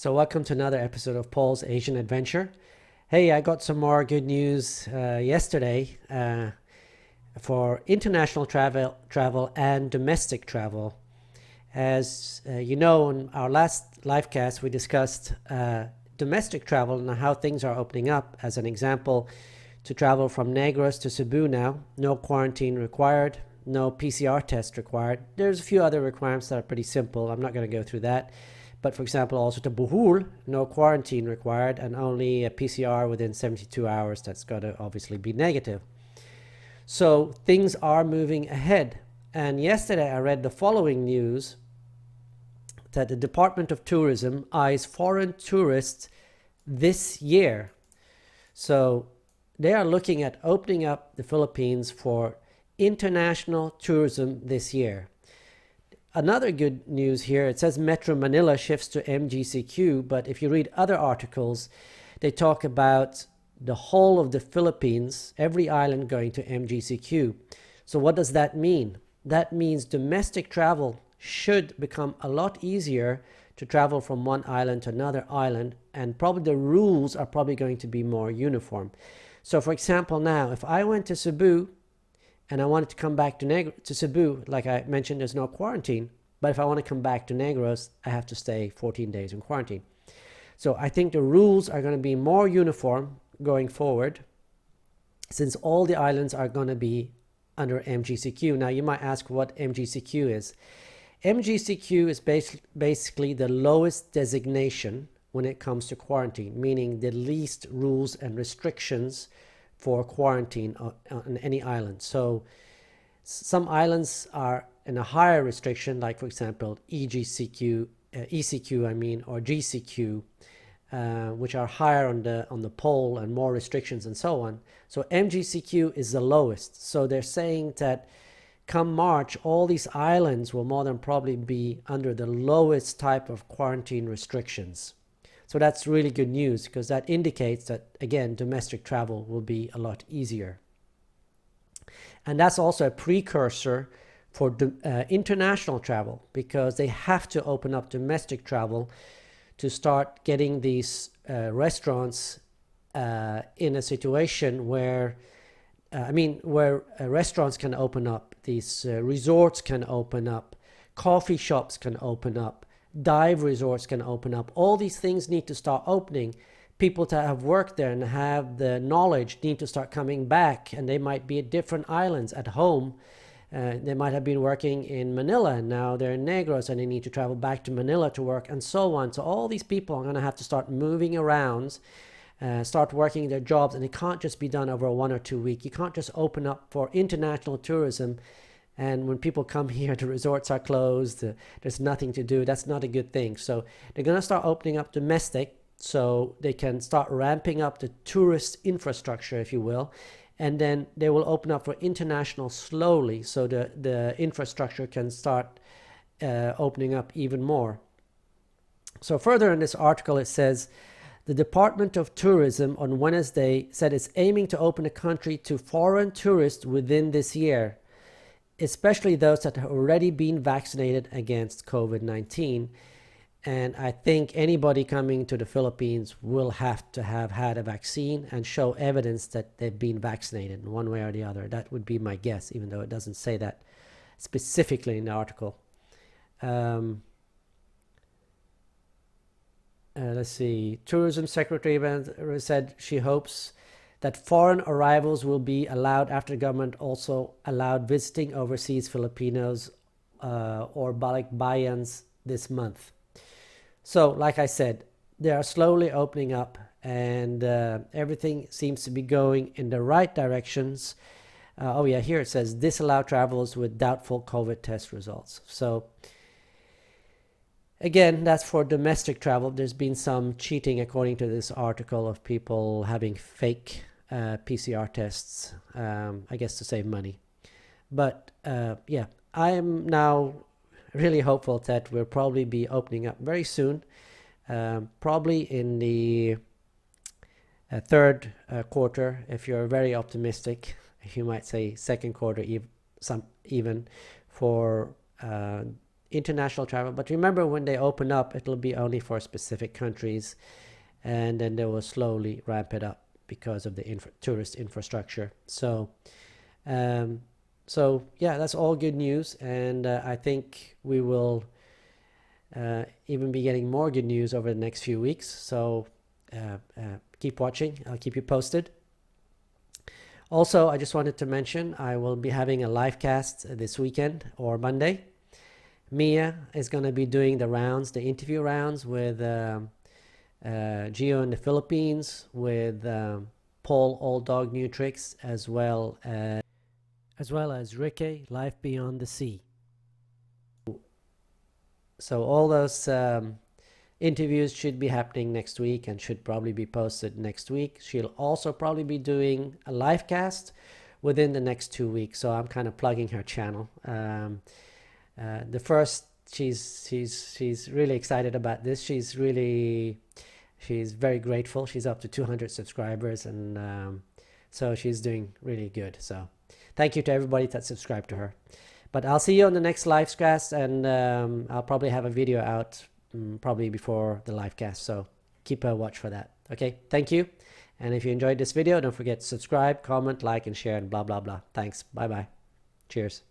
So welcome to another episode of Paul's Asian Adventure. Hey, I got some more good news yesterday for international travel and domestic travel. As you know, in our last livecast, we discussed domestic travel and how things are opening up. As an example, to travel from Negros to Cebu now, no quarantine required, no PCR test required. There's a few other requirements that are pretty simple. I'm not going to go through that. But for example, also to Bohol, no quarantine required and only a PCR within 72 hours. That's got to obviously be negative. So things are moving ahead. And yesterday I read the following news that the Department of Tourism eyes foreign tourists this year. So they are looking at opening up the Philippines for international tourism this year. Another good news here, it says Metro Manila shifts to MGCQ, but if you read other articles, they talk about the whole of the Philippines, every island going to MGCQ. So what does that mean? That means domestic travel should become a lot easier to travel from one island to another island, and probably the rules are probably going to be more uniform. So for example, now, if I went to Cebu, and I wanted to come back to Cebu, like I mentioned, there's no quarantine. But if I want to come back to Negros, I have to stay 14 days in quarantine. So I think the rules are going to be more uniform going forward, since all the islands are going to be under MGCQ. Now you might ask what MGCQ is. MGCQ is basically the lowest designation when it comes to quarantine, meaning the least rules and restrictions for quarantine on any island. So some islands are in a higher restriction, like for example ECQ, or GCQ, which are higher on the pole and more restrictions and so on. So MGCQ is the lowest. So they're saying that come March, all these islands will more than probably be under the lowest type of quarantine restrictions. So that's really good news, because that indicates that, again, domestic travel will be a lot easier. And that's also a precursor for international travel, because they have to open up domestic travel to start getting these restaurants in a situation where, restaurants can open up, these resorts can open up, coffee shops can open up, dive resorts can open up. All these things need to start opening. People that have worked there and have the knowledge need to start coming back, and they might be at different islands at home. They might have been working in Manila and now they're in Negros and they need to travel back to Manila to work and so on. So all these people are going to have to start moving around, start working their jobs, and it can't just be done over a 1 or 2 week. You can't just open up for international tourism and when people come here, the resorts are closed, there's nothing to do. That's not a good thing. So they're going to start opening up domestic so they can start ramping up the tourist infrastructure, if you will. And then they will open up for international slowly so the infrastructure can start opening up even more. So further in this article, it says, the Department of Tourism on Wednesday said it's aiming to open the country to foreign tourists within this year, especially those that have already been vaccinated against COVID-19. And I think anybody coming to the Philippines will have to have had a vaccine and show evidence that they've been vaccinated in one way or the other. That would be my guess, even though it doesn't say that specifically in the article. Let's see. Tourism Secretary said she hopes that foreign arrivals will be allowed after the government also allowed visiting overseas Filipinos or balikbayans this month. So, like I said, they are slowly opening up and everything seems to be going in the right directions. Here it says disallow travelers with doubtful COVID test results. So, again, that's for domestic travel. There's been some cheating, according to this article, of people having fake PCR tests, I guess to save money. But I am now really hopeful that we'll probably be opening up very soon, probably in the third quarter. If you're very optimistic, you might say second quarter even for international travel. But remember, when they open up, it'll be only for specific countries, and then they will slowly ramp it up because of the tourist infrastructure. So yeah, that's all good news, and I think we will even be getting more good news over the next few weeks. So keep watching. I'll keep you posted. Also, I just wanted to mention I will be having a live cast this weekend or Monday. Mia is going to be doing the rounds, the interview rounds with Gio in the Philippines, with Paul Old Dog New Tricks, as well as Ricky, Life Beyond the Sea. So all those interviews should be happening next week and should probably be posted next week. She'll also probably be doing a live cast within the next 2 weeks. So I'm kind of plugging her channel. The first, she's really excited about this. She's very grateful. She's up to 200 subscribers, and so she's doing really good. So thank you to everybody that subscribed to her. But I'll see you on the next live cast, and I'll probably have a video out probably before the live cast. So keep a watch for that. Okay, thank you. And if you enjoyed this video, don't forget to subscribe, comment, like, and share, and blah, blah, blah. Thanks. Bye-bye. Cheers.